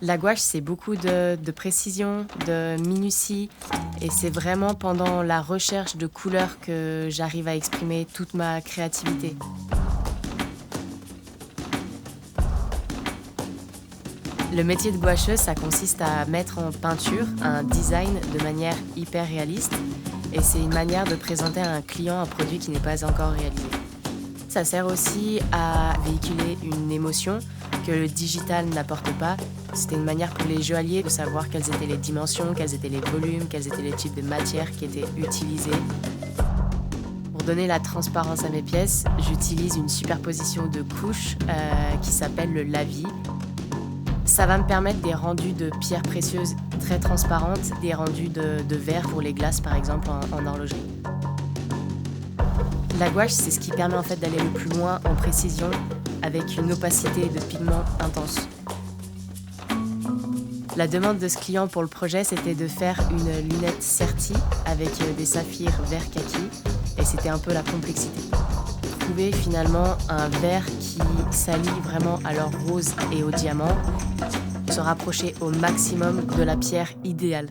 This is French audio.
La gouache, c'est beaucoup de précision, de minutie, et c'est vraiment pendant la recherche de couleurs que j'arrive à exprimer toute ma créativité. Le métier de gouacheuse, ça consiste à mettre en peinture un design de manière hyper réaliste, et c'est une manière de présenter à un client un produit qui n'est pas encore réalisé. Ça sert aussi à véhiculer une émotion que le digital n'apporte pas. C'était une manière pour les joailliers de savoir quelles étaient les dimensions, quels étaient les volumes, quels étaient les types de matières qui étaient utilisés. Pour donner la transparence à mes pièces, j'utilise une superposition de couches qui s'appelle le lavis. Ça va me permettre des rendus de pierres précieuses très transparentes, des rendus de verre pour les glaces par exemple en horlogerie. La gouache, c'est ce qui permet en fait d'aller le plus loin en précision avec une opacité de pigments intense. La demande de ce client pour le projet, c'était de faire une lunette Certi avec des saphirs vert kaki, et c'était un peu la complexité. Trouver finalement un verre qui s'allie vraiment à l'or rose et au diamant, se rapprocher au maximum de la pierre idéale.